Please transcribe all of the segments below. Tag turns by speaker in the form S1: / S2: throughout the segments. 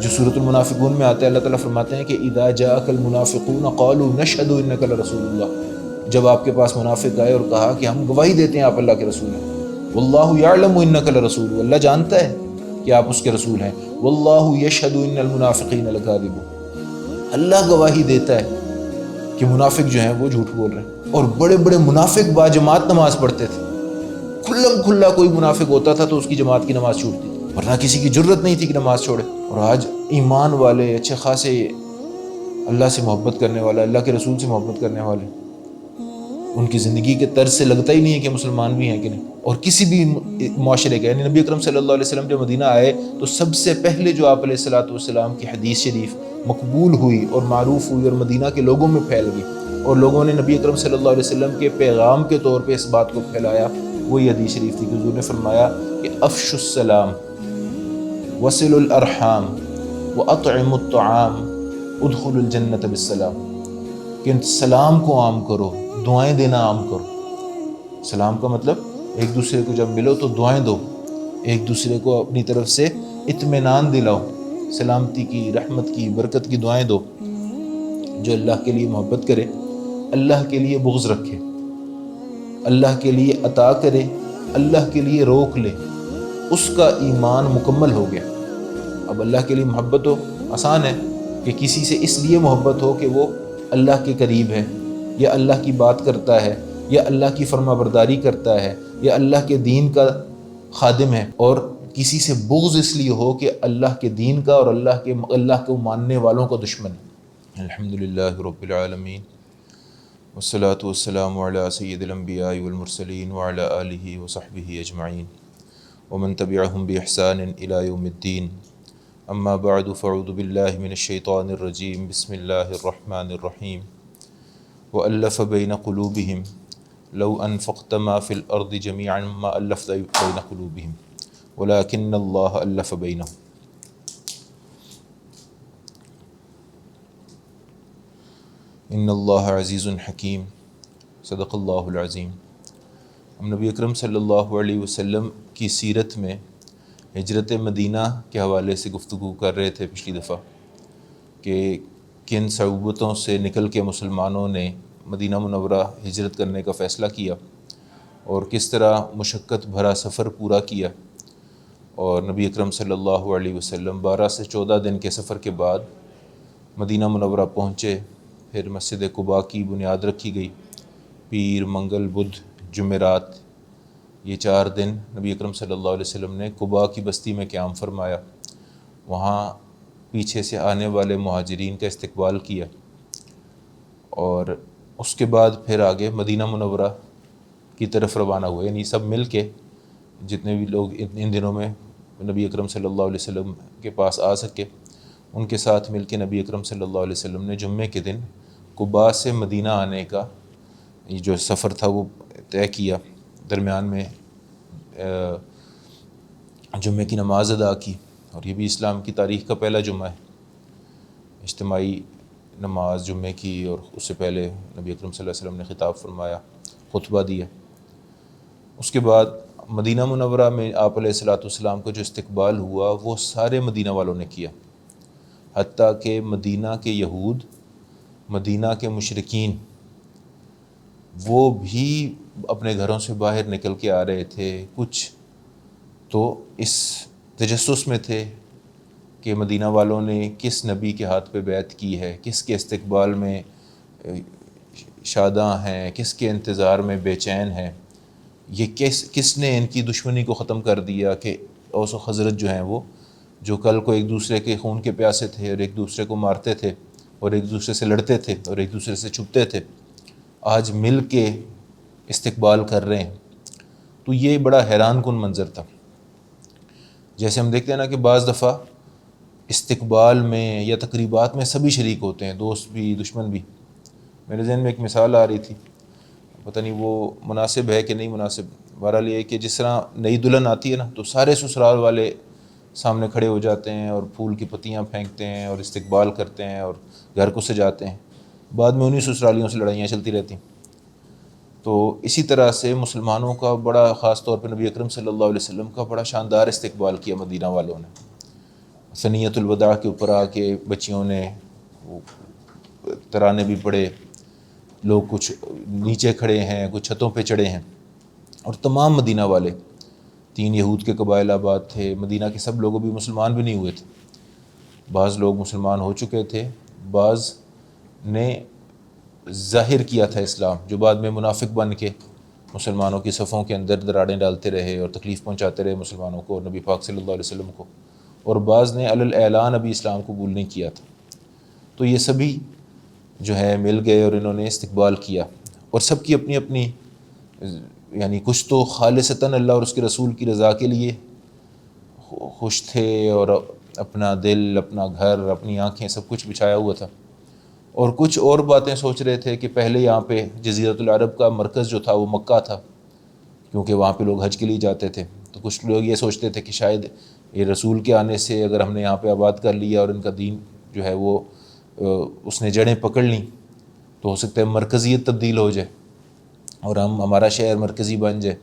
S1: جو سورۃ المنافقون میں آتا ہے، اللہ تعالیٰ فرماتے ہیں کہ اذا جاءک المنافقون قالوا نشهد انک لرسول اللہ، جب آپ کے پاس منافق آئے اور کہا کہ ہم گواہی دیتے ہیں آپ اللہ کے رسول ہیں، واللہ یعلم انک لرسول، اللہ جانتا ہے کہ آپ اس کے رسول ہیں، واللہ یشہد ان المنافقین لکاذبون، اللہ گواہی دیتا ہے کہ منافق جو ہیں وہ جھوٹ بول رہے ہیں۔ اور بڑے بڑے منافق با جماعت نماز پڑھتے تھے، کھلم کھلا کوئی منافق ہوتا تھا تو اس کی جماعت کی نماز چھوٹتی تھی، ورنہ کسی کی جرت نہیں تھی کہ نماز چھوڑے۔ اور آج ایمان والے اچھے خاصے اللہ سے محبت کرنے والے، اللہ کے رسول سے محبت کرنے والے، ان کی زندگی کے طرز سے لگتا ہی نہیں ہے کہ مسلمان بھی ہیں کہ نہیں۔ اور کسی بھی معاشرے کا، یعنی نبی اکرم صلی اللہ علیہ وسلم جب مدینہ آئے تو سب سے پہلے جو آپ علیہ الصلوۃ والسلام کی حدیث شریف مقبول ہوئی اور معروف ہوئی اور مدینہ کے لوگوں میں پھیل گئی، اور لوگوں نے نبی اکرم صلی اللہ علیہ وسلم کے پیغام کے طور پہ اس بات کو پھیلایا، وہی حدیث شریف تھی کہ حضور نے فرمایا کہ افش السلام وصل الارحام واطعم الطعام ادخل الجنت بالسلام، کہ سلام کو عام کرو، دعائیں دینا عام کرو۔ سلام کا مطلب ایک دوسرے کو جب ملو تو دعائیں دو، ایک دوسرے کو اپنی طرف سے اطمینان دلاؤ، سلامتی کی، رحمت کی، برکت کی دعائیں دو۔ جو اللہ کے لیے محبت کرے، اللہ کے لیے بغض رکھے، اللہ کے لیے عطا کرے، اللہ کے لیے روک لے، اس کا ایمان مکمل ہو گیا۔ اب اللہ کے لیے محبت ہو، آسان ہے کہ کسی سے اس لیے محبت ہو کہ وہ اللہ کے قریب ہے، یا اللہ کی بات کرتا ہے، یا اللہ کی فرما برداری کرتا ہے، یا اللہ کے دین کا خادم ہے، اور کسی سے بغض اس لیے ہو کہ اللہ کے دین کا اور اللہ کو ماننے والوں کا دشمن ہے۔ الحمدللہ رب العالمین، والصلاة والسلام علی سید الانبیاء والمرسلین وعلی آلہ وصحبہ اجمعین ومن تبعہم بإحسان الی یوم الدین، اما بعد فاعوذ باللہ من الشیطان الرجیم، بسم اللہ الرحمن الرحیم، وألف بین قلوبہم لو انفقت ما فی الارض جميعا ما الفت بین قلوبہم ولکن اللہ الف بینہم۔ ان اللہ عزیز حکیم، صدق اللہ العظیم۔ ہم نبی اکرم صلی اللہ علیہ وسلم کی سیرت میں ہجرت مدینہ کے حوالے سے گفتگو کر رہے تھے پچھلی دفعہ، کہ کن صعوبتوں سے نکل کے مسلمانوں نے مدینہ منورہ ہجرت کرنے کا فیصلہ کیا، اور کس طرح مشقت بھرا سفر پورا کیا، اور نبی اکرم صلی اللہ علیہ وسلم 12 سے 14 دن کے سفر کے بعد مدینہ منورہ پہنچے۔ پھر مسجد قباء کی بنیاد رکھی گئی، پیر، منگل، بدھ، جمعرات، یہ 4 دن نبی اکرم صلی اللہ علیہ وسلم نے قباء کی بستی میں قیام فرمایا، وہاں پیچھے سے آنے والے مہاجرین کا استقبال کیا، اور اس کے بعد پھر آگے مدینہ منورہ کی طرف روانہ ہوئے، یعنی سب مل کے جتنے بھی لوگ ان دنوں میں نبی اکرم صلی اللہ علیہ وسلم کے پاس آ سکے، ان کے ساتھ مل کے نبی اکرم صلی اللہ علیہ وسلم نے جمعے کے دن قباء سے مدینہ آنے کا یہ جو سفر تھا وہ طے کیا۔ درمیان میں جمعے کی نماز ادا کی، اور یہ بھی اسلام کی تاریخ کا پہلا جمعہ ہے، اجتماعی نماز جمعے کی، اور اس سے پہلے نبی اکرم صلی اللہ علیہ وسلم نے خطاب فرمایا، خطبہ دیا۔ اس کے بعد مدینہ منورہ میں آپ علیہ الصلوۃ والسلام کا جو استقبال ہوا وہ سارے مدینہ والوں نے کیا، حتیٰ کہ مدینہ کے یہود، مدینہ کے مشرکین، وہ بھی اپنے گھروں سے باہر نکل کے آ رہے تھے۔ کچھ تو اس تجسس میں تھے کہ مدینہ والوں نے کس نبی کے ہاتھ پہ بیعت کی ہے، کس کے استقبال میں شاداں ہیں، کس کے انتظار میں بے چین ہیں، یہ کس نے ان کی دشمنی کو ختم کر دیا، کہ اوس و خزرج جو ہیں وہ جو کل کو ایک دوسرے کے خون کے پیاسے تھے اور ایک دوسرے کو مارتے تھے اور ایک دوسرے سے لڑتے تھے اور ایک دوسرے سے چھپتے تھے، آج مل کے استقبال کر رہے ہیں۔ تو یہ بڑا حیران کن منظر تھا۔ جیسے ہم دیکھتے ہیں نا کہ بعض دفعہ استقبال میں یا تقریبات میں سبھی شریک ہوتے ہیں، دوست بھی، دشمن بھی۔ میرے ذہن میں ایک مثال آ رہی تھی، پتہ نہیں وہ مناسب ہے کہ نہیں مناسب، بہرحال یہ کہ جس طرح نئی دلہن آتی ہے نا تو سارے سسرال والے سامنے کھڑے ہو جاتے ہیں اور پھول کی پتیاں پھینکتے ہیں اور استقبال کرتے ہیں اور گھر کو سجاتے ہیں، بعد میں انہی سسرالیوں سے لڑائیاں چلتی رہتی ہیں۔ تو اسی طرح سے مسلمانوں کا بڑا، خاص طور پہ نبی اکرم صلی اللہ علیہ وسلم کا بڑا شاندار استقبال کیا مدینہ والوں نے، ثنیۃ الوداع کے اوپر آ کے بچیوں نے ترانے بھی پڑھے، لوگ کچھ نیچے کھڑے ہیں، کچھ چھتوں پہ چڑھے ہیں، اور تمام مدینہ والے، 3 یہود کے قبائل آباد تھے، مدینہ کے سب لوگ بھی مسلمان بھی نہیں ہوئے تھے، بعض لوگ مسلمان ہو چکے تھے، بعض نے ظاہر کیا تھا اسلام، جو بعد میں منافق بن کے مسلمانوں کی صفوں کے اندر دراڑیں ڈالتے رہے اور تکلیف پہنچاتے رہے مسلمانوں کو اور نبی پاک صلی اللہ علیہ وسلم کو، اور بعض نے علی الاعلان ابھی اسلام قبول نہیں کیا تھا۔ تو یہ سبھی جو ہے مل گئے اور انہوں نے استقبال کیا، اور سب کی اپنی اپنی، یعنی کچھ تو خالصتاً اللہ اور اس کے رسول کی رضا کے لیے خوش تھے، اور اپنا دل، اپنا گھر، اپنی آنکھیں سب کچھ بچھایا ہوا تھا، اور کچھ اور باتیں سوچ رہے تھے کہ پہلے یہاں پہ جزیرۃ العرب کا مرکز جو تھا وہ مکہ تھا، کیونکہ وہاں پہ لوگ حج کے لیے جاتے تھے، تو کچھ لوگ یہ سوچتے تھے کہ شاید یہ رسول کے آنے سے اگر ہم نے یہاں پہ آباد کر لیا اور ان کا دین جو ہے وہ اس نے جڑیں پکڑ لیں تو ہو سکتا ہے مرکزیت تبدیل ہو جائے اور ہمارا شہر مرکزی بن جائے،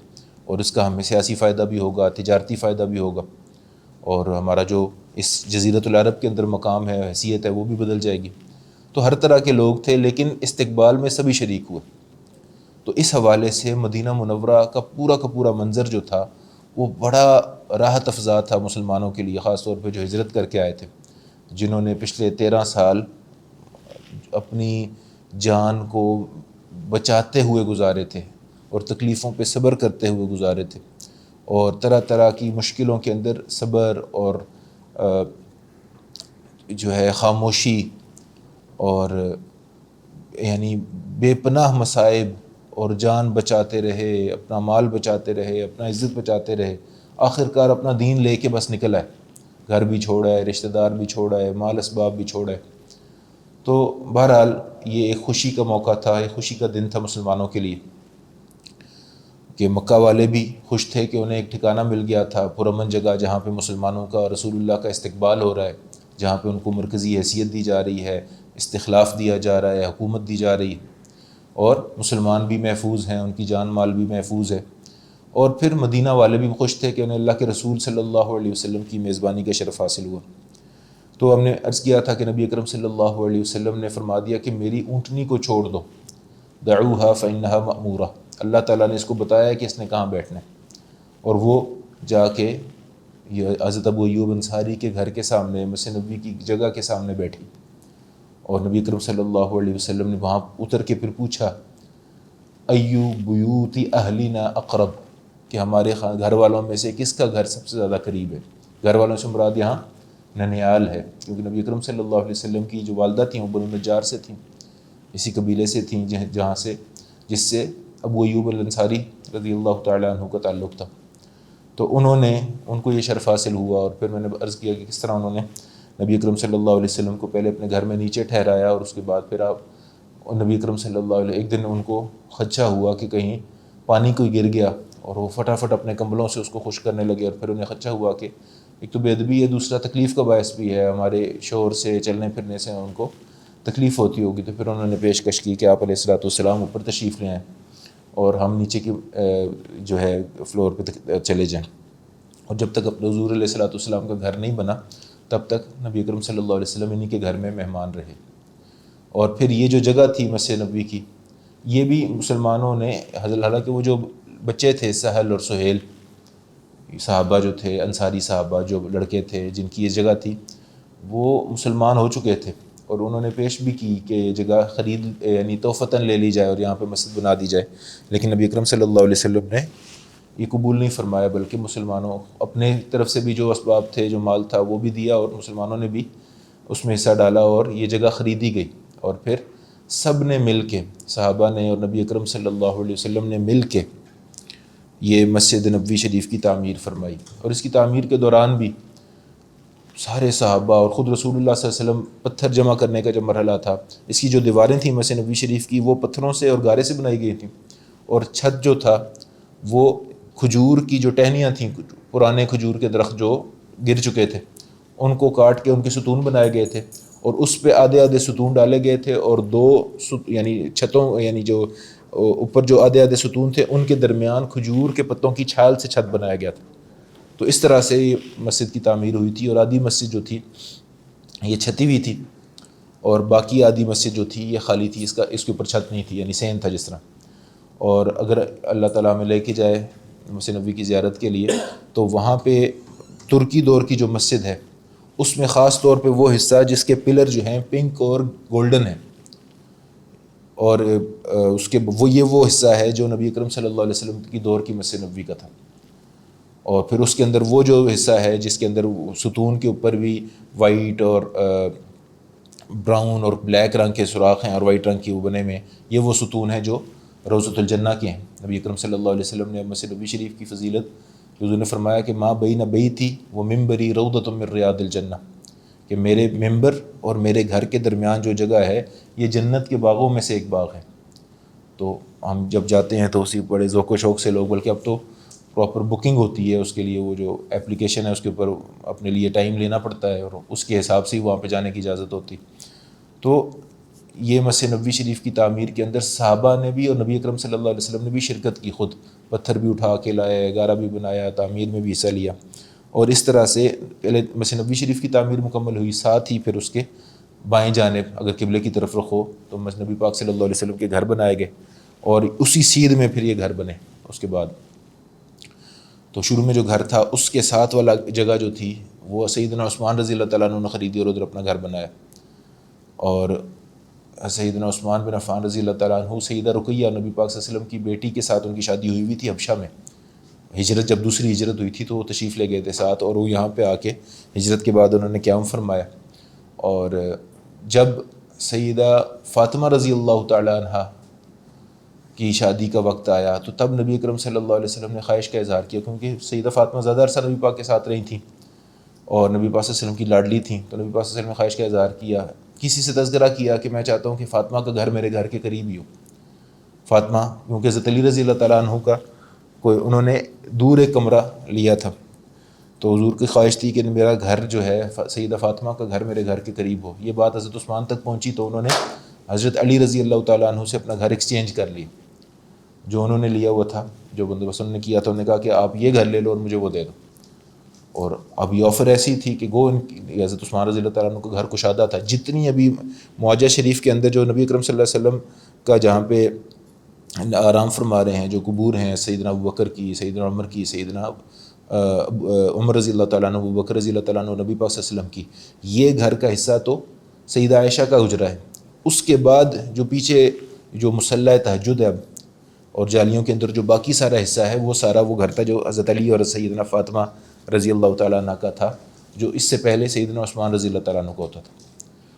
S1: اور اس کا ہمیں سیاسی فائدہ بھی ہوگا، تجارتی فائدہ بھی ہوگا، اور ہمارا جو اس جزیرۃ العرب کے اندر مقام ہے، حیثیت ہے، وہ بھی بدل جائے گی۔ تو ہر طرح کے لوگ تھے، لیکن استقبال میں سبھی شریک ہوئے۔ تو اس حوالے سے مدینہ منورہ کا پورا منظر جو تھا وہ بڑا راحت افزا تھا مسلمانوں کے لیے، خاص طور پہ جو ہجرت کر کے آئے تھے، جنہوں نے پچھلے 13 سال اپنی جان کو بچاتے ہوئے گزارے تھے اور تکلیفوں پہ صبر کرتے ہوئے گزارے تھے، اور طرح طرح کی مشکلوں کے اندر صبر اور جو ہے خاموشی اور یعنی بے پناہ مصائب، اور جان بچاتے رہے، اپنا مال بچاتے رہے، اپنا عزت بچاتے رہے، آخر کار اپنا دین لے کے بس نکل آئے، گھر بھی چھوڑا ہے، رشتہ دار بھی چھوڑا ہے، مال اسباب بھی چھوڑا ہے۔ تو بہرحال یہ ایک خوشی کا موقع تھا، ایک خوشی کا دن تھا مسلمانوں کے لیے، کہ مکہ والے بھی خوش تھے کہ انہیں ایک ٹھکانہ مل گیا تھا، پرامن جگہ جہاں پہ مسلمانوں کا، رسول اللہ کا استقبال ہو رہا ہے، جہاں پہ ان کو مرکزی حیثیت دی جا رہی ہے، استخلاف دیا جا رہا ہے، حکومت دی جا رہی ہے، اور مسلمان بھی محفوظ ہیں، ان کی جان مال بھی محفوظ ہے۔ اور پھر مدینہ والے بھی خوش تھے کہ انہیں اللہ کے رسول صلی اللہ علیہ وسلم کی میزبانی کا شرف حاصل ہوا۔ تو ہم نے عرض کیا تھا کہ نبی اکرم صلی اللہ علیہ وسلم نے فرما دیا کہ میری اونٹنی کو چھوڑ دو، دعوہا فانہا مأمورہ، اللہ تعالیٰ نے اس کو بتایا ہے کہ اس نے کہاں بیٹھنا ہے، اور وہ جا کے یہ حضرت ابو ایوب انصاری کے گھر کے سامنے، مسجد نبوی کی جگہ کے سامنے بیٹھی، اور نبی اکرم صلی اللہ علیہ وسلم نے وہاں اتر کے پھر پوچھا ایو بیوت اہلنا اقرب، کہ ہمارے گھر والوں میں سے کس کا گھر سب سے زیادہ قریب ہے۔ گھر والوں سے مراد یہاں ننیال ہے، کیونکہ نبی اکرم صلی اللہ علیہ وسلم کی جو والدہ تھیں وہ بنو نجار سے تھیں، اسی قبیلے سے تھیں جس سے ابو ایوب الانصاری رضی اللہ تعالیٰ عنہ کا تعلق تھا۔ تو ان کو یہ شرف حاصل ہوا، اور پھر میں نے عرض کیا کہ کس طرح انہوں نے نبی اکرم صلی اللہ علیہ وسلم کو پہلے اپنے گھر میں نیچے ٹھہرایا، اور اس کے بعد پھر نبی اکرم صلی اللہ علیہ، ایک دن ان کو خدشہ ہوا کہ کہیں پانی کوئی گر گیا، اور وہ فٹافٹ اپنے کمبلوں سے اس کو خشک کرنے لگے، اور پھر انہیں خدشہ ہوا کہ ایک تو بے ادبی ہے، دوسرا تکلیف کا باعث بھی ہے، ہمارے شور سے، چلنے پھرنے سے ان کو تکلیف ہوتی ہوگی۔ تو پھر انہوں نے پیشکش کی کہ آپ علیہ الصلوۃ والسلام اوپر تشریف لے آئیں اور ہم نیچے کی جو ہے فلور پہ چلے جائیں، اور جب تک اپنے حضور علیہ الصلوۃ والسلام کا گھر نہیں بنا تب تک نبی اکرم صلی اللہ علیہ وسلم انہی کے گھر میں مہمان رہے۔ اور پھر یہ جو جگہ تھی مسجد نبوی کی، یہ بھی مسلمانوں نے، حالانکہ وہ جو بچے تھے سہل اور سہیل صحابہ جو تھے، انصاری صحابہ جو لڑکے تھے جن کی یہ جگہ تھی، وہ مسلمان ہو چکے تھے، اور انہوں نے پیش بھی کی کہ یہ جگہ خرید یعنی تحفتاً لے لی جائے اور یہاں پہ مسجد بنا دی جائے، لیکن نبی اکرم صلی اللہ علیہ وسلم نے یہ قبول نہیں فرمایا، بلکہ مسلمانوں اپنے طرف سے بھی جو اسباب تھے، جو مال تھا وہ بھی دیا، اور مسلمانوں نے بھی اس میں حصہ ڈالا، اور یہ جگہ خریدی گئی، اور پھر سب نے مل کے، صحابہ نے اور نبی اکرم صلی اللہ علیہ وسلم نے مل کے یہ مسجد نبوی شریف کی تعمیر فرمائی۔ اور اس کی تعمیر کے دوران بھی سارے صحابہ اور خود رسول اللہ صلی اللہ علیہ وسلم، پتھر جمع کرنے کا جب مرحلہ تھا، اس کی جو دیواریں تھیں مسجد نبوی شریف کی وہ پتھروں سے اور گارے سے بنائی گئی تھیں، اور چھت جو تھا وہ کھجور کی جو ٹہنیاں تھیں، پرانے کھجور کے درخت جو گر چکے تھے ان کو کاٹ کے ان کے ستون بنائے گئے تھے، اور اس پہ آدھے ستون ڈالے گئے تھے، اور یعنی چھتوں، یعنی جو اوپر جو آدھے ستون تھے ان کے درمیان کھجور کے پتوں کی چھال سے چھت بنایا گیا تھا، تو اس طرح سے یہ مسجد کی تعمیر ہوئی تھی، اور آدھی مسجد جو تھی یہ چھتی ہوئی تھی، اور باقی آدھی مسجد جو تھی یہ خالی تھی، اس کے اوپر چھت نہیں تھی، یعنی سین تھا جس طرح۔ اور اگر اللہ تعالیٰ میں لے کے جائے مسجد نبوی کی زیارت کے لیے، تو وہاں پہ ترکی دور کی جو مسجد ہے اس میں خاص طور پہ وہ حصہ جس کے پلر جو ہیں پنک اور گولڈن ہیں، اور اس کے وہ حصہ ہے جو نبی اکرم صلی اللہ علیہ وسلم کی دور کی مسجد نبوی کا تھا۔ اور پھر اس کے اندر وہ جو حصہ ہے جس کے اندر ستون کے اوپر بھی وائٹ اور براؤن اور بلیک رنگ کے سوراخ ہیں، اور وائٹ رنگ کی وہ بنے میں، یہ وہ ستون ہیں جو روضۃ الجنہ کے ہیں۔ نبی اکرم صلی اللہ علیہ وسلم نے مسجد نبوی شریف کی فضیلت، حضور نے فرمایا کہ ما بین بیتی و منبری روضۃ من ریاض الجنہ، کہ میرے ممبر اور میرے گھر کے درمیان جو جگہ ہے یہ جنت کے باغوں میں سے ایک باغ ہے۔ تو ہم جب جاتے ہیں تو اسی بڑے ذوق و شوق سے لوگ، بلکہ اب تو پراپر بکنگ ہوتی ہے اس کے لیے، وہ جو اپلیکیشن ہے اس کے اوپر اپنے لیے ٹائم لینا پڑتا ہے، اور اس کے حساب سے ہی وہاں پہ جانے کی اجازت ہوتی۔ تو یہ مسجد نبوی شریف کی تعمیر کے اندر صحابہ نے بھی اور نبی اکرم صلی اللہ علیہ وسلم نے بھی شرکت کی، خود پتھر بھی اٹھا کے لائے، گارا بھی بنایا، تعمیر میں بھی حصہ لیا، اور اس طرح سے پہلے مسجد نبوی شریف کی تعمیر مکمل ہوئی، ساتھ ہی پھر اس کے بائیں جانب اگر قبلے کی طرف رخو تو مسجد نبی پاک صلی اللہ علیہ وسلم کے گھر بنائے گئے، اور اسی سیدھ میں پھر یہ گھر بنے۔ اس کے بعد تو شروع میں جو گھر تھا اس کے ساتھ والا جگہ جو تھی وہ سیدنا عثمان رضی اللہ تعالیٰ عنہ نے خریدی اور ادھر اپنا گھر بنایا، اور سیدنا عثمان بن عفان رضی اللہ تعالیٰ عنہ سیدہ رقیہ نبی پاک صلی اللہ علیہ وسلم کی بیٹی کے ساتھ ان کی شادی ہوئی تھی حبشہ میں، ہجرت جب دوسری ہجرت ہوئی تھی تو وہ تشریف لے گئے تھے ساتھ، اور وہ یہاں پہ آ کے ہجرت کے بعد انہوں نے قیام فرمایا۔ اور جب سیدہ فاطمہ رضی اللہ تعالیٰ عنہ کی شادی کا وقت آیا تو تب نبی اکرم صلی اللہ علیہ وسلم نے خواہش کا اظہار کیا، کیونکہ سیدہ فاطمہ زیادہ عرصہ نبی پاک کے ساتھ رہی تھیں اور نبی پاک صلی اللہ علیہ وسلم کی لاڈلی تھیں، تو نبی پاک صلی اللہ علیہ وسلم نے خواہش کا اظہار کیا، کسی سے تذکرہ کیا کہ میں چاہتا ہوں کہ فاطمہ کا گھر میرے گھر کے قریب ہی ہو۔ فاطمہ کیونکہ حضرت علی رضی اللہ تعالیٰ عنہ کا انہوں نے دور ایک کمرہ لیا تھا، تو حضور کی خواہش تھی کہ میرا گھر جو ہے سیدہ فاطمہ کا گھر میرے گھر کے قریب ہو۔ یہ بات حضرت عثمان تک پہنچی تو انہوں نے حضرت علی رضی اللہ تعالیٰ عنہ سے اپنا گھر ایکسچینج کر لی، جو انہوں نے لیا ہوا تھا، جو بندوبست انہوں نے کیا تھا، انہوں نے کہا کہ آپ یہ گھر لے لو اور مجھے وہ دے دو۔ اور اب یہ آفر ایسی تھی کہ حضرت عثمان رضی اللہ تعالیٰ عنہ کا گھر کشادہ تھا، جتنی ابھی معاہدہ شریف کے اندر جو نبی اکرم صلی اللہ علیہ وسلم کا جہاں پہ آرام فرما رہے ہیں، جو قبور ہیں سیدنا ابو بکر کی، سیدنا عمر کی، سیدنا عمر رضی اللہ تعالیٰ عنہ، ابو بکر رضی اللہ تعالیٰ عنہ، نبی پاک صلی اللہ علیہ وسلم کی، یہ گھر کا حصہ تو سیدہ عائشہ کا حجرہ ہے۔ اس کے بعد جو پیچھے جو مصلی تہجد ہے اور جالیوں کے اندر جو باقی سارا حصہ ہے وہ سارا وہ گھر تھا جو حضرت علی اور سیدنا فاطمہ رضی اللہ تعالیٰ عنہ کا تھا، جو اس سے پہلے سیدنا عثمان رضی اللہ تعالیٰ عنہ کا ہوتا تھا۔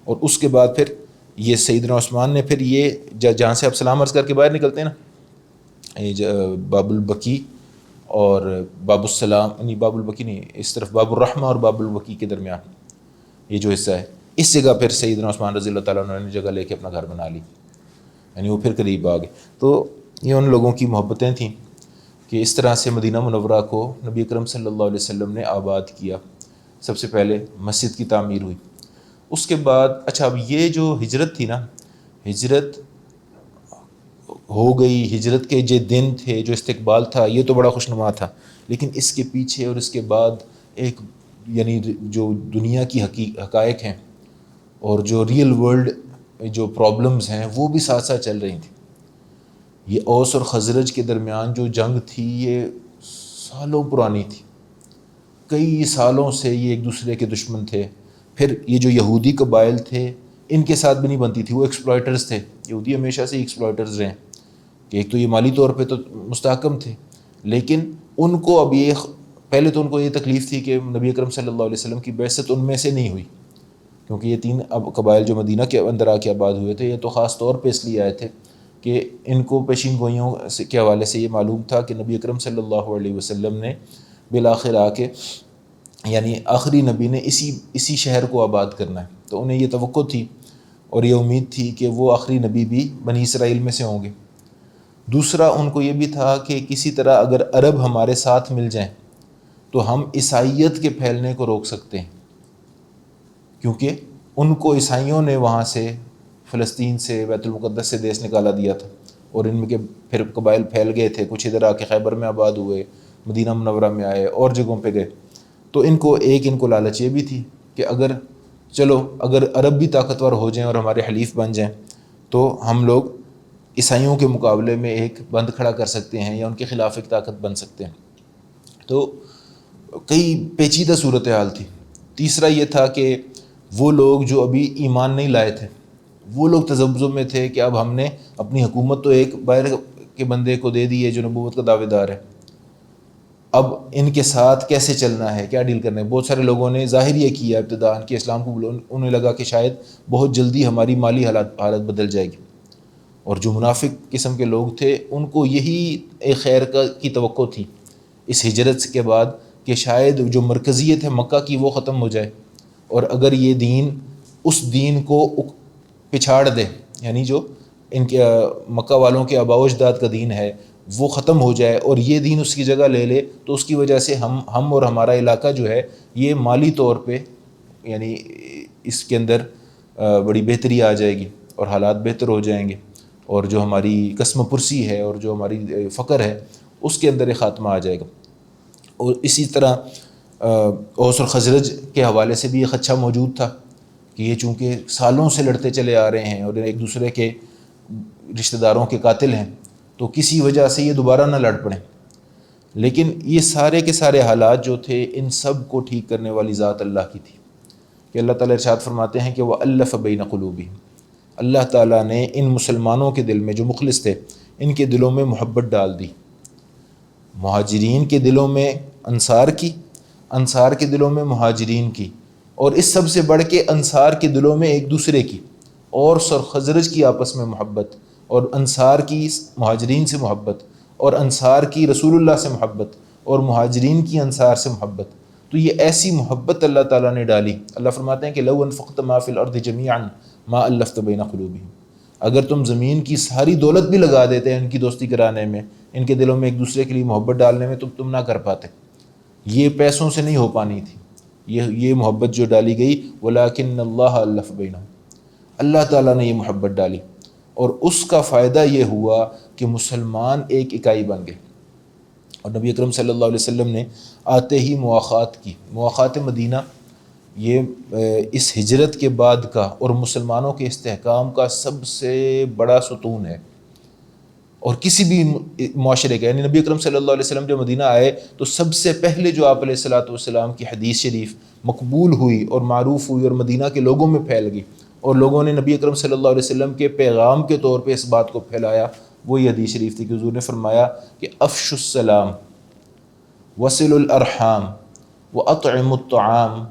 S1: اور اس کے بعد پھر یہ سیدنا عثمان نے پھر یہ جہاں سے آپ سلام عرض کر کے باہر نکلتے ہیں نا، باب البکی اور باب السلام، نہیں باب البکی نہیں، اس طرف باب الرحمہ اور باب البکی کے درمیان یہ جو حصہ ہے، اس جگہ پھر سیدنا عثمان رضی اللہ تعالیٰ عنہ نے جگہ لے کے اپنا گھر بنا لی، یعنی وہ پھر قریب آ گئے۔ تو یہ ان لوگوں کی محبتیں تھیں کہ اس طرح سے مدینہ منورہ کو نبی اکرم صلی اللہ علیہ وسلم نے آباد کیا۔ سب سے پہلے مسجد کی تعمیر ہوئی، اس کے بعد اچھا اب یہ جو ہجرت تھی نا، ہجرت ہو گئی، ہجرت کے جو دن تھے، جو استقبال تھا، یہ تو بڑا خوشنما تھا، لیکن اس کے پیچھے اور اس کے بعد ایک یعنی جو دنیا کی حقائق ہیں اور جو ریئل ورلڈ جو پرابلمز ہیں وہ بھی ساتھ ساتھ چل رہی تھیں۔ یہ اوس اور خزرج کے درمیان جو جنگ تھی یہ سالوں پرانی تھی، کئی سالوں سے یہ ایک دوسرے کے دشمن تھے۔ پھر یہ جو یہودی قبائل تھے ان کے ساتھ بھی نہیں بنتی تھی، وہ ایکسپلائٹرز تھے، یہودی ہمیشہ سے ایکسپلائٹرز رہے ہیں، کہ ایک تو یہ مالی طور پہ تو مستحکم تھے، لیکن ان کو اب یہ پہلے تو ان کو یہ تکلیف تھی کہ نبی اکرم صلی اللہ علیہ وسلم کی بعثت ان میں سے نہیں ہوئی، کیونکہ یہ 3 قبائل جو مدینہ کے اندر آ کے آباد ہوئے تھے یہ تو خاص طور پہ اس لیے آئے تھے کہ ان کو پیشین گوئیوں کے حوالے سے یہ معلوم تھا کہ نبی اکرم صلی اللہ علیہ وسلم نے بالآخر آ کے یعنی آخری نبی نے اسی شہر کو آباد کرنا ہے، تو انہیں یہ توقع تھی اور یہ امید تھی کہ وہ آخری نبی بھی بنی اسرائیل میں سے ہوں گے۔ دوسرا ان کو یہ بھی تھا کہ کسی طرح اگر عرب ہمارے ساتھ مل جائیں تو ہم عیسائیت کے پھیلنے کو روک سکتے ہیں، کیونکہ ان کو عیسائیوں نے وہاں سے فلسطین سے بیت المقدس سے دیس نکالا دیا تھا، اور ان میں کے پھر قبائل پھیل گئے تھے، کچھ ادھر آ کے خیبر میں آباد ہوئے، مدینہ منورہ میں آئے اور جگہوں پہ گئے، تو ان کو لالچ یہ بھی تھی کہ اگر عرب بھی طاقتور ہو جائیں اور ہمارے حلیف بن جائیں تو ہم لوگ عیسائیوں کے مقابلے میں ایک بند کھڑا کر سکتے ہیں یا ان کے خلاف ایک طاقت بن سکتے ہیں۔ تو کئی پیچیدہ صورتحال تھی۔ تیسرا یہ تھا کہ وہ لوگ جو ابھی ایمان نہیں لائے تھے، وہ لوگ تذبذب میں تھے کہ اب ہم نے اپنی حکومت تو ایک باہر کے بندے کو دے دی ہے جو نبوت کا دعوے دار ہے، اب ان کے ساتھ کیسے چلنا ہے، کیا ڈیل کرنا ہے۔ بہت سارے لوگوں نے ظاہر یہ کیا ابتداء کہ اسلام کو انہیں لگا کہ شاید بہت جلدی ہماری مالی حالت بدل جائے گی، اور جو منافق قسم کے لوگ تھے ان کو یہی ایک خیر کی توقع تھی اس ہجرت کے بعد کہ شاید جو مرکزیت ہے مکہ کی وہ ختم ہو جائے، اور اگر یہ دین اس دین کو پچھاڑ دے، یعنی جو ان کے مکہ والوں کے آباء و اجداد کا دین ہے وہ ختم ہو جائے اور یہ دین اس کی جگہ لے لے، تو اس کی وجہ سے ہم اور ہمارا علاقہ جو ہے یہ مالی طور پہ یعنی اس کے اندر بڑی بہتری آ جائے گی اور حالات بہتر ہو جائیں گے، اور جو ہماری قسم پرسی ہے اور جو ہماری فقر ہے اس کے اندر ایک خاتمہ آ جائے گا۔ اور اسی طرح اوس اور خزرج کے حوالے سے بھی ایک خدشہ موجود تھا کہ یہ چونکہ سالوں سے لڑتے چلے آ رہے ہیں اور ایک دوسرے کے رشتہ داروں کے قاتل ہیں، تو کسی وجہ سے یہ دوبارہ نہ لڑ پڑیں۔ لیکن یہ سارے کے سارے حالات جو تھے ان سب کو ٹھیک کرنے والی ذات اللہ کی تھی، کہ اللہ تعالیٰ ارشاد فرماتے ہیں کہ وَأَلَّفَ بَيْنَ قُلُوبِهِمْ، اللہ تعالیٰ نے ان مسلمانوں کے دل میں جو مخلص تھے ان کے دلوں میں محبت ڈال دی، مہاجرین کے دلوں میں انصار کی، انصار کے دلوں میں مہاجرین کی، اور اس سب سے بڑھ کے انصار کے دلوں میں ایک دوسرے کی، اور خزرج کی آپس میں محبت، اور انصار کی مہاجرین سے محبت، اور انصار کی رسول اللہ سے محبت، اور مہاجرین کی انصار سے محبت۔ تو یہ ایسی محبت اللہ تعالیٰ نے ڈالی۔ اللہ فرماتے ہیں کہ لو انفقت ما فی الارض جمیعا ما الفت بین قلوبہم، اگر تم زمین کی ساری دولت بھی لگا دیتے ہیں ان کی دوستی کرانے میں، ان کے دلوں میں ایک دوسرے کے لیے محبت ڈالنے میں، تم نہ کر پاتے، یہ پیسوں سے نہیں ہو پانی تھی یہ محبت جو ڈالی گئی۔ ولیکن اللہ الف بینہم، اللہ تعالیٰ نے یہ محبت ڈالی، اور اس کا فائدہ یہ ہوا کہ مسلمان ایک اکائی بن گئے، اور نبی اکرم صلی اللہ علیہ وسلم نے آتے ہی مواخات کی۔ مواخات مدینہ یہ اس ہجرت کے بعد کا اور مسلمانوں کے استحکام کا سب سے بڑا ستون ہے، اور کسی بھی معاشرے کا، یعنی نبی اکرم صلی اللہ علیہ وسلم جو مدینہ آئے تو سب سے پہلے جو آپ علیہ الصلوۃ والسلام کی حدیث شریف مقبول ہوئی اور معروف ہوئی اور مدینہ کے لوگوں میں پھیل گئی، اور لوگوں نے نبی اکرم صلی اللہ علیہ وسلم کے پیغام کے طور پہ اس بات کو پھیلایا، وہی حدیث شریف تھی کہ حضور نے فرمایا کہ افشوا السلام وصلوا الارحام واطعموا الطعام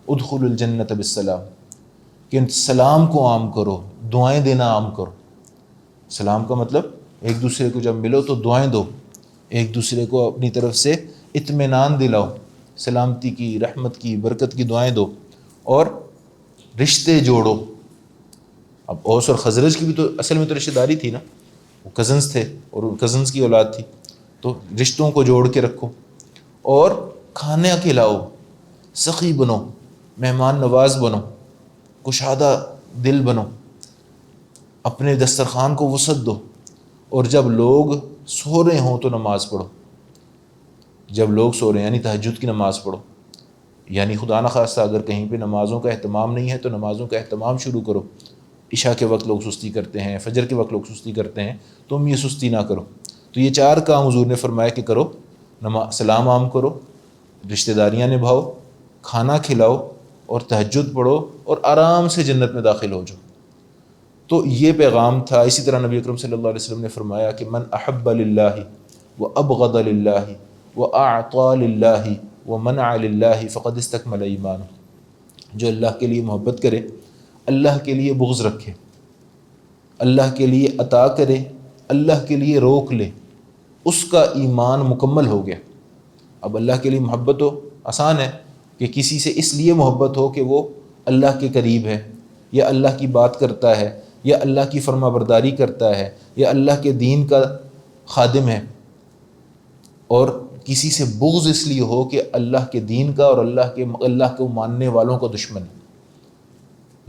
S1: ادخلوا الجنۃ بالسلام، کہ سلام کو عام کرو، دعائیں دینا عام کرو۔ سلام کا مطلب ایک دوسرے کو جب ملو تو دعائیں دو، ایک دوسرے کو اپنی طرف سے اطمینان دلاؤ، سلامتی کی، رحمت کی، برکت کی دعائیں دو، اور رشتے جوڑو۔ اب اوس اور خزرج کی بھی تو اصل میں تو رشتہ داری تھی نا، وہ کزنز تھے اور کزنز کی اولاد تھی، تو رشتوں کو جوڑ کے رکھو، اور کھانا کھلاؤ، سخی بنو، مہمان نواز بنو، کشادہ دل بنو، اپنے دسترخوان کو وسعت دو، اور جب لوگ سو رہے ہوں تو نماز پڑھو، جب لوگ سو رہے ہیں یعنی تہجد کی نماز پڑھو، یعنی خدا نخواستہ اگر کہیں پہ نمازوں کا اہتمام نہیں ہے تو نمازوں کا اہتمام شروع کرو۔ عشاء کے وقت لوگ سستی کرتے ہیں، فجر کے وقت لوگ سستی کرتے ہیں، تم یہ سستی نہ کرو۔ تو یہ 4 کام حضور نے فرمایا کہ کرو، سلام عام کرو، رشتہ داریاں نبھاؤ، کھانا کھلاؤ، اور تہجد پڑھو، اور آرام سے جنت میں داخل ہو جاؤ۔ تو یہ پیغام تھا۔ اسی طرح نبی اکرم صلی اللہ علیہ وسلم نے فرمایا کہ من احب للہ وابغض للہ واعطى للہ ومنع للہ فقد استکمل ایمانہ، جو اللہ کے لیے محبت کرے، اللہ کے لیے بغض رکھے، اللہ کے لیے عطا کرے، اللہ کے لیے روک لے، اس کا ایمان مکمل ہو گیا۔ اب اللہ کے لیے محبت ہو آسان ہے کہ کسی سے اس لیے محبت ہو کہ وہ اللہ کے قریب ہے، یا اللہ کی بات کرتا ہے، یا اللہ کی فرما برداری کرتا ہے، یا اللہ کے دین کا خادم ہے، اور کسی سے بغض اس لیے ہو کہ اللہ کے دین کا اور اللہ کو ماننے والوں کا دشمن ہے۔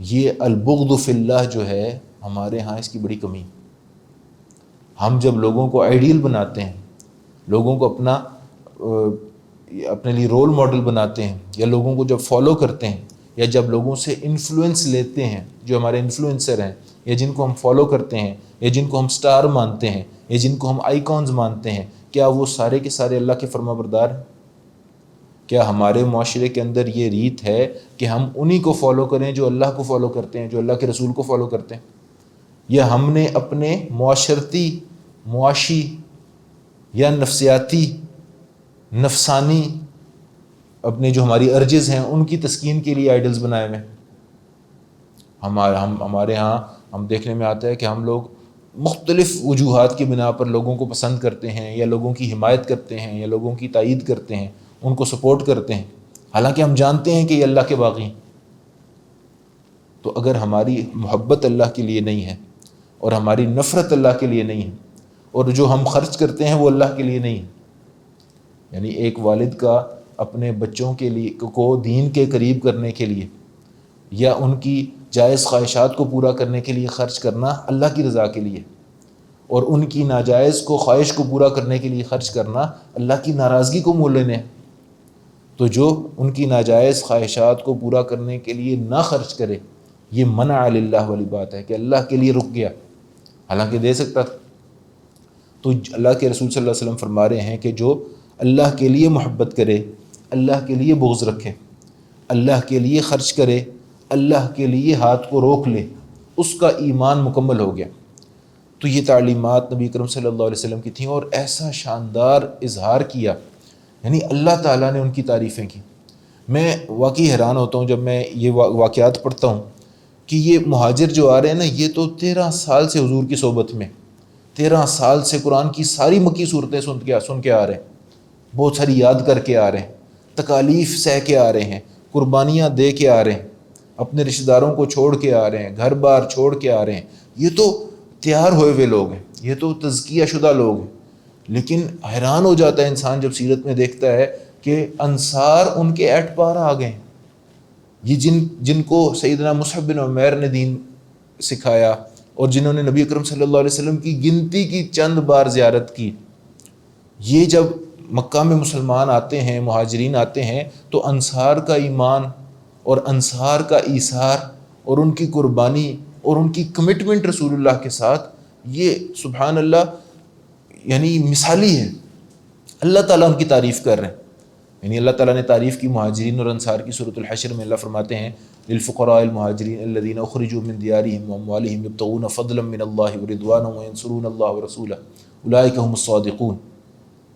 S1: یہ البغض فی اللہ جو ہے ہمارے ہاں اس کی بڑی کمی۔ ہم جب لوگوں کو آئیڈیل بناتے ہیں، لوگوں کو اپنا اپنے لیے رول ماڈل بناتے ہیں یا لوگوں کو جب فالو کرتے ہیں یا جب لوگوں سے انفلوئنس لیتے ہیں، جو ہمارے انفلوئنسر ہیں یا جن کو ہم فالو کرتے ہیں یا جن کو ہم سٹار مانتے ہیں یا جن کو ہم آئیکونز مانتے ہیں، کیا وہ سارے کے سارے اللہ کے فرما بردار ہیں؟ کیا ہمارے معاشرے کے اندر یہ ریت ہے کہ ہم انہی کو فالو کریں جو اللہ کو فالو کرتے ہیں، جو اللہ کے رسول کو فالو کرتے ہیں، یا ہم نے اپنے معاشرتی، معاشی یا نفسیاتی، نفسانی اپنے جو ہماری ارجز ہیں ان کی تسکین کے لیے آئیڈلز بنائے ہوئے؟ ہمارے ہاں ہم دیکھنے میں آتا ہے کہ ہم لوگ مختلف وجوہات کی بنا پر لوگوں کو پسند کرتے ہیں یا لوگوں کی حمایت کرتے ہیں یا لوگوں کی تائید کرتے ہیں، ان کو سپورٹ کرتے ہیں، حالانکہ ہم جانتے ہیں کہ یہ اللہ کے باغی ہیں۔ تو اگر ہماری محبت اللہ کے لیے نہیں ہے اور ہماری نفرت اللہ کے لیے نہیں ہے اور جو ہم خرچ کرتے ہیں وہ اللہ کے لیے نہیں ہے، یعنی ایک والد کا اپنے بچوں کے لیے کو دین کے قریب کرنے کے لیے یا ان کی جائز خواہشات کو پورا کرنے کے لیے خرچ کرنا اللہ کی رضا کے لیے، اور ان کی ناجائز خواہش کو پورا کرنے کے لیے خرچ کرنا اللہ کی ناراضگی کو مول لینے ہے۔ تو جو ان کی ناجائز خواہشات کو پورا کرنے کے لیے نہ خرچ کرے، یہ منع للہ والی بات ہے کہ اللہ کے لیے رک گیا، حالانکہ دے سکتا تھا۔ تو اللہ کے رسول صلی اللہ علیہ وسلم فرما رہے ہیں کہ جو اللہ کے لیے محبت کرے، اللہ کے لیے بغض رکھے، اللہ کے لیے خرچ کرے، اللہ کے لیے ہاتھ کو روک لے، اس کا ایمان مکمل ہو گیا۔ تو یہ تعلیمات نبی کرم صلی اللہ علیہ وسلم کی تھیں، اور ایسا شاندار اظہار کیا، یعنی اللہ تعالیٰ نے ان کی تعریفیں کی۔ میں واقعی حیران ہوتا ہوں جب میں یہ واقعات پڑھتا ہوں کہ یہ مہاجر جو آ رہے ہیں نا، یہ تو 13 سال سے حضور کی صحبت میں، 13 سال سے قرآن کی ساری مکی صورتیں سن کے آ رہے ہیں، بہت ساری یاد کر کے آ رہے ہیں، تکالیف سہ کے آ رہے ہیں، قربانیاں دے کے آ رہے ہیں، اپنے رشتہ داروں کو چھوڑ کے آ رہے ہیں، گھر بار چھوڑ کے آ رہے ہیں۔ یہ تو تیار ہوئے ہوئے لوگ ہیں، یہ تو تزکیہ شدہ لوگ ہیں، لیکن حیران ہو جاتا ہے انسان جب سیرت میں دیکھتا ہے کہ انصار ان کے ایٹ پار آ گئے ہیں۔ یہ جن کو سیدنا مصعب بن عمیر نے دین سکھایا اور جنہوں نے نبی اکرم صلی اللہ علیہ وسلم کی گنتی کی چند بار زیارت کی، یہ جب مکہ میں مسلمان آتے ہیں، مہاجرین آتے ہیں، تو انصار کا ایمان اور انصار کا ایثار اور ان کی قربانی اور ان کی کمٹمنٹ رسول اللہ کے ساتھ، یہ سبحان اللہ یعنی مثالی ہے۔ اللہ تعالیٰ ان کی تعریف کر رہے ہیں، یعنی اللہ تعالیٰ نے تعریف کی مہاجرین اور انصار کی۔ سورۃ الحشر میں اللہ فرماتے ہیں للفقراء المہاجرین الذین اخرجوا من دیارہم واموالہم یبتغون فضلا من اللہ ورضوانا وینصرون اللہ ورسولہ اولئک هم الصادقون،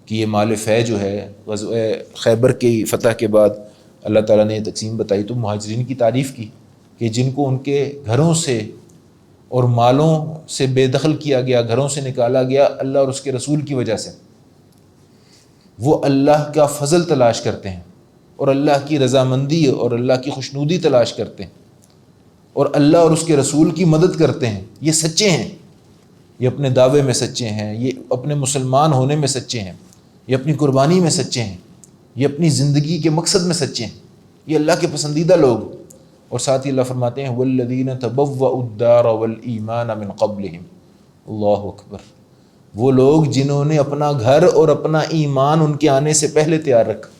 S1: کہ یہ مال فے جو ہے غزوہ خیبر کی فتح کے بعد اللہ تعالیٰ نے یہ تقسیم بتائی، تو مہاجرین کی تعریف کی کہ جن کو ان کے گھروں سے اور مالوں سے بے دخل کیا گیا، گھروں سے نکالا گیا اللہ اور اس کے رسول کی وجہ سے، وہ اللہ کا فضل تلاش کرتے ہیں اور اللہ کی رضامندی اور اللہ کی خوشنودی تلاش کرتے ہیں اور اللہ اور اس کے رسول کی مدد کرتے ہیں۔ یہ سچے ہیں، یہ اپنے دعوے میں سچے ہیں، یہ اپنے مسلمان ہونے میں سچے ہیں، یہ اپنی قربانی میں سچے ہیں، یہ اپنی زندگی کے مقصد میں سچے ہیں، یہ اللہ کے پسندیدہ لوگ۔ اور ساتھ ہی اللہ فرماتے ہیں والذین تبوؤا الدار والایمان من قبلہم، اللہ اکبر، وہ لوگ جنہوں نے اپنا گھر اور اپنا ایمان ان کے آنے سے پہلے تیار رکھا،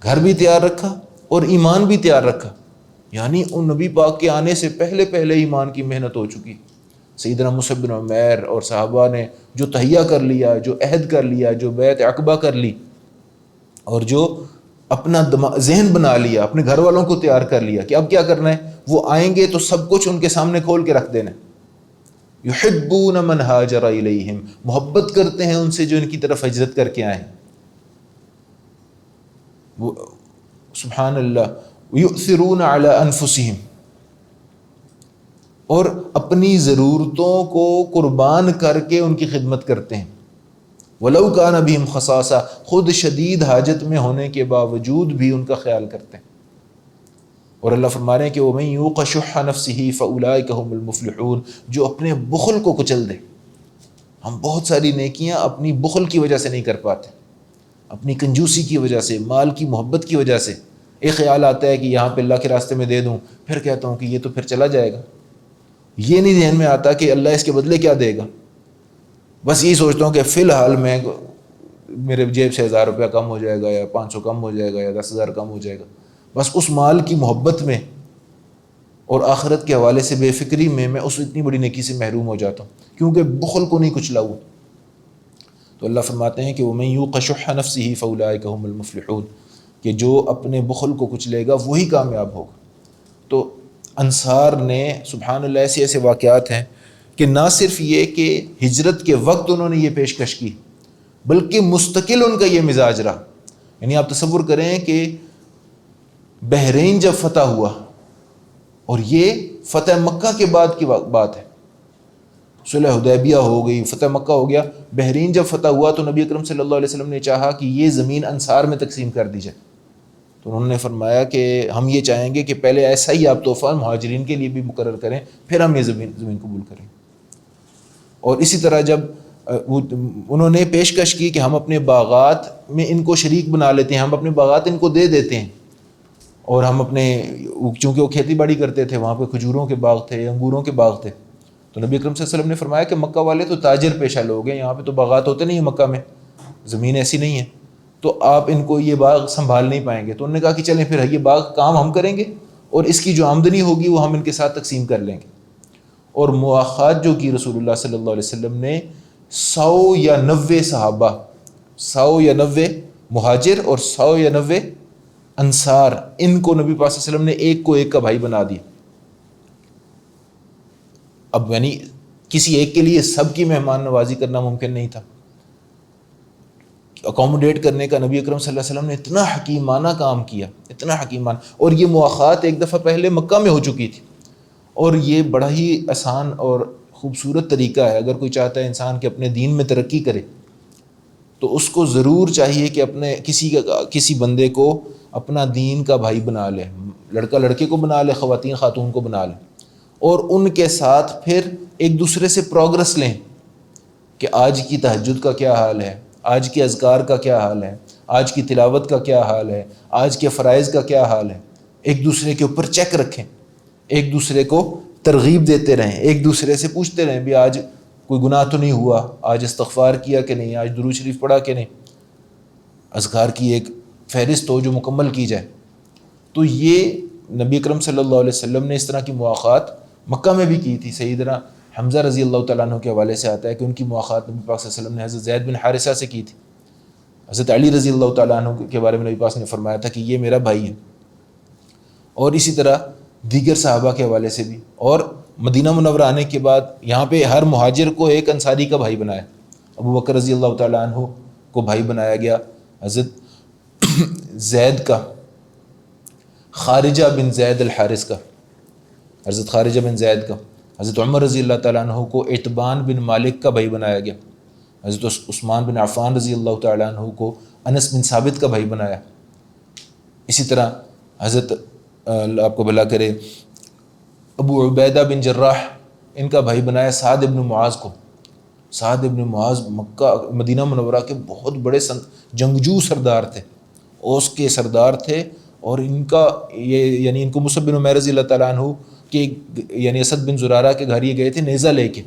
S1: گھر بھی تیار رکھا اور ایمان بھی تیار رکھا، یعنی ان نبی پاک کے آنے سے پہلے ایمان کی محنت ہو چکی۔ سیدنا مصعب بن عمیر اور صحابہ نے جو تہیہ کر لیا، جو عہد کر لیا، جو بیعت عقبہ کر لی، اور جو اپنا ذہن بنا لیا، اپنے گھر والوں کو تیار کر لیا کہ اب کیا کرنا ہے، وہ آئیں گے تو سب کچھ ان کے سامنے کھول کے رکھ دینا۔ یحبون من ہاجر الیہم، محبت کرتے ہیں ان سے جو ان کی طرف ہجرت کر کے آئے ہیں، وہ سبحان اللہ، یؤثرون علی انفسہم، اور اپنی ضرورتوں کو قربان کر کے ان کی خدمت کرتے ہیں۔ وَلَوْ كَانَ بِهِمْ خَصَاصَةٌ، خود شدید حاجت میں ہونے کے باوجود بھی ان کا خیال کرتے ہیں۔ اور اللہ فرما رہے ہیں کہ وَمَن يُوقَ شُحَّ نَفْسِهِ فَأُولَٰئِكَ هُمُ الْمُفْلِحُونَ، جو اپنے بخل کو کچل دے۔ ہم بہت ساری نیکیاں اپنی بخل کی وجہ سے نہیں کر پاتے، اپنی کنجوسی کی وجہ سے، مال کی محبت کی وجہ سے۔ ایک خیال آتا ہے کہ یہاں پہ اللہ کے راستے میں دے دوں، پھر کہتا ہوں کہ یہ تو پھر چلا جائے گا، یہ نہیں ذہن میں آتا کہ اللہ اس کے بدلے کیا دے گا۔ بس یہی سوچتا ہوں کہ فی الحال میں میرے جیب سے 1000 روپیہ کم ہو جائے گا یا 500 کم ہو جائے گا یا 10,000 کم ہو جائے گا، بس اس مال کی محبت میں اور آخرت کے حوالے سے بے فکری میں اس اتنی بڑی نیکی سے محروم ہو جاتا ہوں، کیونکہ بخل کو نہیں کچلا ہوا۔ تو اللہ فرماتے ہیں کہ وَمَن یوق شح نفسہ فاولئک ھم المفلحون، کہ جو اپنے بخل کو کچلے گا وہی کامیاب ہوگا۔ تو انصار نے سبحان اللہ ایسے ایسے واقعات ہیں کہ نہ صرف یہ کہ ہجرت کے وقت انہوں نے یہ پیشکش کی، بلکہ مستقل ان کا یہ مزاج رہا۔ یعنی آپ تصور کریں کہ بحرین جب فتح ہوا، اور یہ فتح مکہ کے بعد کی بات ہے، صلح حدیبیہ ہو گئی، فتح مکہ ہو گیا، بحرین جب فتح ہوا تو نبی اکرم صلی اللہ علیہ وسلم نے چاہا کہ یہ زمین انصار میں تقسیم کر دی جائے۔ تو انہوں نے فرمایا کہ ہم یہ چاہیں گے کہ پہلے ایسا ہی آپ تحفہ مہاجرین کے لیے بھی مقرر کریں، پھر ہم یہ زمین قبول کریں۔ اور اسی طرح جب انہوں نے پیشکش کی کہ ہم اپنے باغات میں ان کو شریک بنا لیتے ہیں، ہم اپنے باغات ان کو دے دیتے ہیں، اور ہم اپنے، چونکہ وہ کھیتی باڑی کرتے تھے، وہاں پہ کھجوروں کے باغ تھے، انگوروں کے باغ تھے، تو نبی اکرم صلی اللہ علیہ وسلم نے فرمایا کہ مکہ والے تو تاجر پیشہ لوگ ہیں، یہاں پہ تو باغات ہوتے نہیں ہیں، مکہ میں زمین ایسی نہیں ہے، تو آپ ان کو یہ باغ سنبھال نہیں پائیں گے۔ تو انہوں نے کہا کہ چلیں پھر یہ باغ کام ہم کریں گے، اور اس کی جو آمدنی ہوگی وہ ہم ان کے ساتھ تقسیم کر لیں گے۔ اور مواخات جو کی رسول اللہ صلی اللہ علیہ وسلم نے 100 یا 90 صحابہ، 100 یا 90 مہاجر اور 100 یا 90 انصار، ان کو نبی پاک صلی اللہ علیہ وسلم نے ایک کو ایک کا بھائی بنا دیا۔ اب یعنی کسی ایک کے لیے سب کی مہمان نوازی کرنا ممکن نہیں تھا، اکوموڈیٹ کرنے کا نبی اکرم صلی اللہ علیہ وسلم نے اتنا حکیمانہ کام کیا، اتنا حکیمانہ۔ اور یہ مواخات ایک دفعہ پہلے مکہ میں ہو چکی تھی، اور یہ بڑا ہی آسان اور خوبصورت طریقہ ہے۔ اگر کوئی چاہتا ہے انسان کہ اپنے دین میں ترقی کرے تو اس کو ضرور چاہیے کہ اپنے کسی بندے کو اپنا دین کا بھائی بنا لے، لڑکا لڑکے کو بنا لے، خواتین خاتون کو بنا لے، اور ان کے ساتھ پھر ایک دوسرے سے پروگرس لیں کہ آج کی تہجد کا کیا حال ہے، آج کے اذکار کا کیا حال ہے، آج کی تلاوت کا کیا حال ہے، آج کے فرائض کا کیا حال ہے۔ ایک دوسرے کے اوپر چیک رکھیں، ایک دوسرے کو ترغیب دیتے رہیں، ایک دوسرے سے پوچھتے رہیں بھی آج کوئی گناہ تو نہیں ہوا، آج استغفار کیا کہ نہیں، آج درود شریف پڑھا کہ نہیں۔ اذکار کی ایک فہرست ہو جو مکمل کی جائے۔ تو یہ نبی اکرم صلی اللہ علیہ وسلم نے اس طرح کی مواخات مکہ میں بھی کی تھی۔ سیدنا حمزہ رضی اللہ تعالیٰ عنہ کے حوالے سے آتا ہے کہ ان کی مواخات نبی پاک صلی اللہ علیہ وسلم نے حضرت زید بن حارثہ سے کی تھی۔ حضرت علی رضی اللہ تعالیٰ عنہ کے بارے میں نبی پاک نے فرمایا تھا کہ یہ میرا بھائی ہے۔ اور اسی طرح دیگر صحابہ کے حوالے سے بھی۔ اور مدینہ منورہ آنے کے بعد یہاں پہ ہر مہاجر کو ایک انصاری کا بھائی بنایا۔ ابو بکر رضی اللہ تعالیٰ عنہ کو بھائی بنایا گیا، حضرت زید کا، خارجہ بن زید الحارث کا، حضرت خارجہ بن زید کا۔ حضرت عمر رضی اللہ تعالیٰ عنہ کو اعتبان بن مالک کا بھائی بنایا گیا۔ حضرت عثمان بن عفان رضی اللہ تعالیٰ عنہ کو انس بن ثابت کا بھائی بنایا۔ اسی طرح حضرت آپ کو بھلا کرے ابو عبیدہ بن جراح، ان کا بھائی بنایا سعد بن معاذ کو۔ سعد بن معاذ مدینہ منورہ کے بہت بڑے جنگجو سردار تھے، اوس کے سردار تھے، اور ان کا یعنی ان کو مصعب بن عمیر رضی اللہ تعالیٰ عنہ کہ یعنی اسد بن زرارہ کے گھر یہ گئے تھے نیزہ لے کے،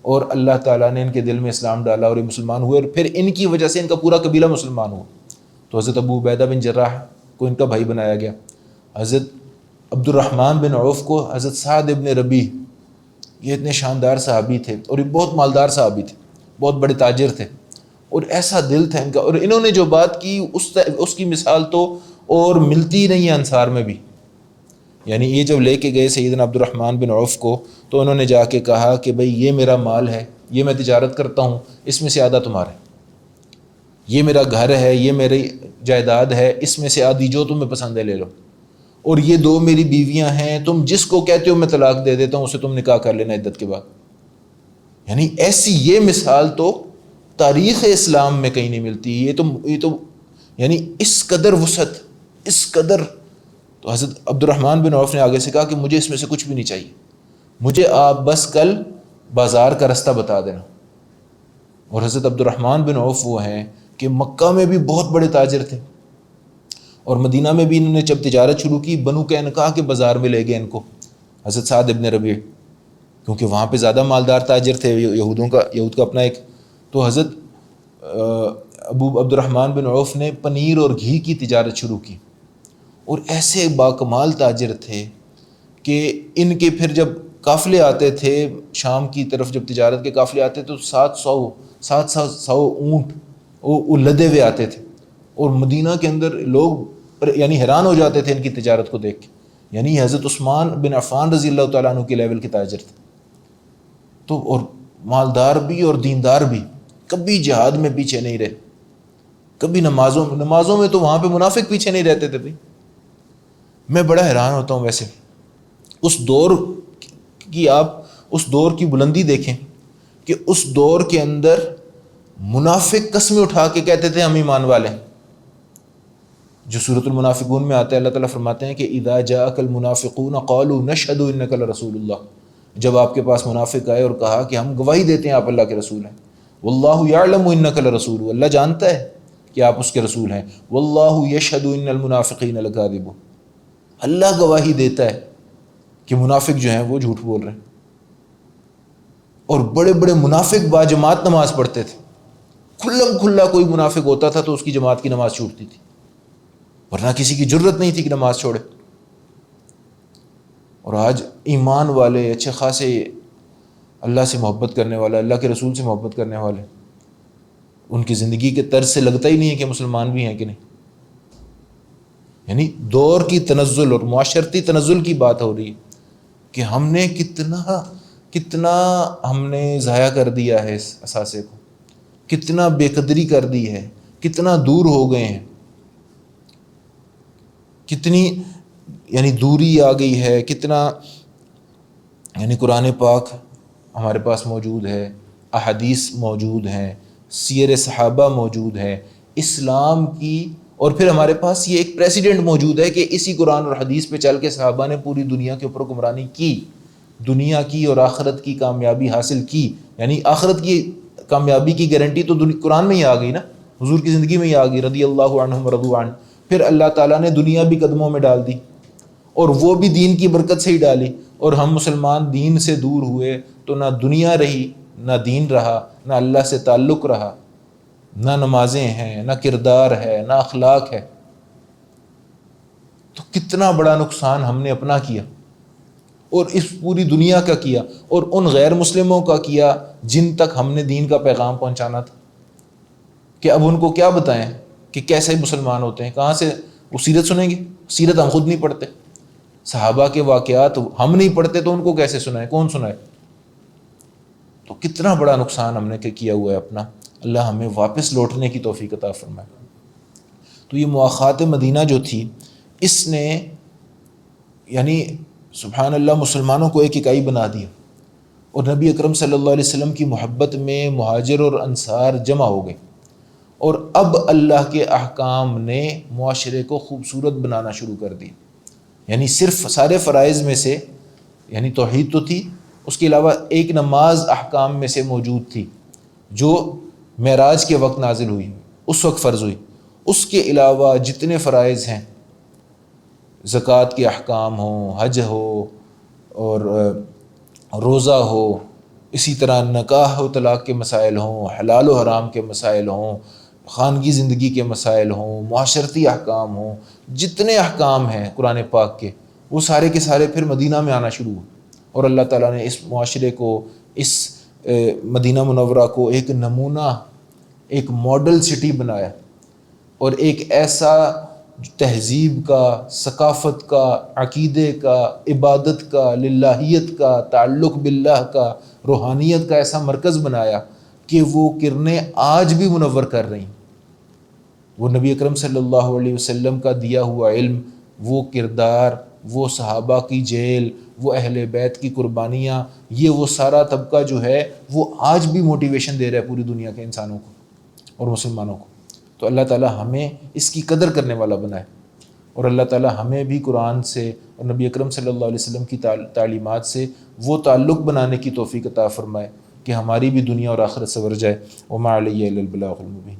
S1: اور اللہ تعالیٰ نے ان کے دل میں اسلام ڈالا اور یہ مسلمان ہوئے، اور پھر ان کی وجہ سے ان کا پورا قبیلہ مسلمان ہوا۔ تو حضرت ابو عبیدہ بن جراح کو ان کا بھائی بنایا گیا۔ حضرت عبد الرحمن بن عوف کو حضرت سعد ابن ربیع، یہ اتنے شاندار صحابی تھے، اور یہ بہت مالدار صحابی تھے، بہت بڑے تاجر تھے، اور ایسا دل تھا ان کا، اور انہوں نے جو بات کی اس کی مثال تو اور ملتی نہیں ہے انصار میں بھی۔ یعنی یہ جب لے کے گئے سیدنا عبد الرحمن بن عوف کو، تو انہوں نے جا کے کہا کہ بھئی یہ میرا مال ہے، یہ میں تجارت کرتا ہوں، اس میں سے آدھا تمہارا ہے، یہ میرا گھر ہے، یہ میری جائیداد ہے، اس میں سے آدھی جو تمہیں پسند ہے لے لو، اور یہ 2 میری بیویاں ہیں، تم جس کو کہتے ہو میں طلاق دے دیتا ہوں، اسے تم نکاح کر لینا عدت کے بعد۔ یعنی ایسی یہ مثال تو تاریخ اسلام میں کہیں نہیں ملتی۔ یہ تو یعنی اس قدر وسعت، اس قدر۔ تو حضرت عبد الرحمن بن عوف نے آگے سے کہا کہ مجھے اس میں سے کچھ بھی نہیں چاہیے، مجھے آپ بس کل بازار کا رستہ بتا دینا۔ اور حضرت عبد الرحمن بن عوف وہ ہیں کہ مکہ میں بھی بہت بڑے تاجر تھے، اور مدینہ میں بھی انہوں نے جب تجارت شروع کی، بنو قینقاع کے بازار میں لے گئے ان کو حضرت سعد ابن ربیع، کیونکہ وہاں پہ زیادہ مالدار تاجر تھے، یہود کا اپنا ایک۔ تو حضرت ابو عبد الرحمن بن عوف نے پنیر اور گھی کی تجارت شروع کی، اور ایسے باکمال تاجر تھے کہ ان کے پھر جب قافلے آتے تھے شام کی طرف، جب تجارت کے قافلے آتے تو 700 اونٹ وہ لدے ہوئے آتے تھے، اور مدینہ کے اندر لوگ یعنی حیران ہو جاتے تھے ان کی تجارت کو دیکھ کے. یعنی حضرت عثمان بن عفان رضی اللہ تعالیٰ عنہ کے لیول کے تاجر تھے. تو اور مالدار بھی اور دیندار بھی، کبھی جہاد میں پیچھے نہیں رہے، کبھی نمازوں میں تو وہاں پہ منافق پیچھے نہیں رہتے تھے. میں بڑا حیران ہوتا ہوں ویسے اس دور کی، آپ اس دور کی بلندی دیکھیں کہ اس دور کے اندر منافق قسمیں اٹھا کے کہتے تھے ہم ایمان والے ہیں. جو سورۃ المنافقون میں آتا ہے، اللہ تعالیٰ فرماتے ہیں کہ اذا جاءک المنافقون قالوا نشهد انک لرسول اللہ، جب آپ کے پاس منافق آئے اور کہا کہ ہم گواہی دیتے ہیں آپ اللہ کے رسول ہیں. واللہ یعلم انک لرسول، اللہ جانتا ہے کہ آپ اس کے رسول ہیں. واللہ یشہد ان المنافقین لکاذبون، اللہ گواہی دیتا ہے کہ منافق جو ہیں وہ جھوٹ بول رہے ہیں. اور بڑے بڑے منافق با جماعت نماز پڑھتے تھے، کھلم کھلا کوئی منافق ہوتا تھا تو اس کی جماعت کی نماز چھوٹتی تھی، ورنہ کسی کی جرت نہیں تھی کہ نماز چھوڑے. اور آج ایمان والے اچھے خاصے اللہ سے محبت کرنے والے، اللہ کے رسول سے محبت کرنے والے، ان کی زندگی کے طرز سے لگتا ہی نہیں ہے کہ مسلمان بھی ہیں کہ نہیں. یعنی دور کی تنزل اور معاشرتی تنزل کی بات ہو رہی ہے کہ ہم نے کتنا ہم نے ضائع کر دیا ہے اس اثاثے کو، کتنا بے قدری کر دی ہے، کتنا دور ہو گئے ہیں، کتنی یعنی دوری آ گئی ہے، کتنا یعنی قرآن پاک ہمارے پاس موجود ہے، احادیث موجود ہیں، سیر صحابہ موجود ہے، اسلام کی، اور پھر ہمارے پاس یہ ایک پریسیڈنٹ موجود ہے کہ اسی قرآن اور حدیث پہ چل کے صحابہ نے پوری دنیا کے اوپر حکمرانی کی، دنیا کی اور آخرت کی کامیابی حاصل کی. یعنی آخرت کی کامیابی کی گارنٹی تو قرآن میں ہی آ گئی نا، حضور کی زندگی میں ہی آ گئی، رضی اللہ عنہم ورضوا عنہ. پھر اللہ تعالیٰ نے دنیا بھی قدموں میں ڈال دی، اور وہ بھی دین کی برکت سے ہی ڈالی. اور ہم مسلمان دین سے دور ہوئے تو نہ دنیا رہی، نہ دین رہا، نہ اللہ سے تعلق رہا، نہ نمازیں ہیں، نہ کردار ہے، نہ اخلاق ہے. تو کتنا بڑا نقصان ہم نے اپنا کیا، اور اس پوری دنیا کا کیا، اور ان غیر مسلموں کا کیا جن تک ہم نے دین کا پیغام پہنچانا تھا. کہ اب ان کو کیا بتائیں کہ کیسے مسلمان ہوتے ہیں، کہاں سے وہ سیرت سنیں گے؟ سیرت ہم خود نہیں پڑھتے، صحابہ کے واقعات ہم نہیں پڑھتے تو ان کو کیسے سنائیں، کون سنائے؟ تو کتنا بڑا نقصان ہم نے کیا ہوا ہے اپنا. اللہ ہمیں واپس لوٹنے کی توفیق عطا فرمائے. تو یہ مواخات مدینہ جو تھی، اس نے یعنی سبحان اللہ مسلمانوں کو ایک اکائی بنا دیا، اور نبی اکرم صلی اللہ علیہ وسلم کی محبت میں مہاجر اور انصار جمع ہو گئے. اور اب اللہ کے احکام نے معاشرے کو خوبصورت بنانا شروع کر دی. یعنی صرف سارے فرائض میں سے یعنی توحید تو تھی، اس کے علاوہ ایک نماز احکام میں سے موجود تھی جو معراج کے وقت نازل ہوئی، اس وقت فرض ہوئی. اس کے علاوہ جتنے فرائض ہیں، زکوٰۃ کے احکام ہوں، حج ہو، اور روزہ ہو، اسی طرح نکاح و طلاق کے مسائل ہوں، حلال و حرام کے مسائل ہوں، خانگی زندگی کے مسائل ہوں، معاشرتی احکام ہوں، جتنے احکام ہیں قرآن پاک کے، وہ سارے کے سارے پھر مدینہ میں آنا شروع ہوئے. اور اللہ تعالیٰ نے اس معاشرے کو، اس مدینہ منورہ کو ایک نمونہ، ایک ماڈل سٹی بنایا، اور ایک ایسا تہذیب کا، ثقافت کا، عقیدے کا، عبادت کا، للہیت کا، تعلق باللہ کا، روحانیت کا ایسا مرکز بنایا کہ وہ کرنیں آج بھی منور کر رہی ہیں. وہ نبی اکرم صلی اللہ علیہ وسلم کا دیا ہوا علم، وہ کردار، وہ صحابہ کی جیل، وہ اہل بیت کی قربانیاں، یہ وہ سارا طبقہ جو ہے وہ آج بھی موٹیویشن دے رہا ہے پوری دنیا کے انسانوں کو اور مسلمانوں کو. تو اللہ تعالیٰ ہمیں اس کی قدر کرنے والا بنائے، اور اللہ تعالیٰ ہمیں بھی قرآن سے اور نبی اکرم صلی اللہ علیہ وسلم کی تعلیمات سے وہ تعلق بنانے کی توفیق عطا فرمائے کہ ہماری بھی دنیا اور آخرت سنور جائے. وما علیہ الا البلاغ المبین.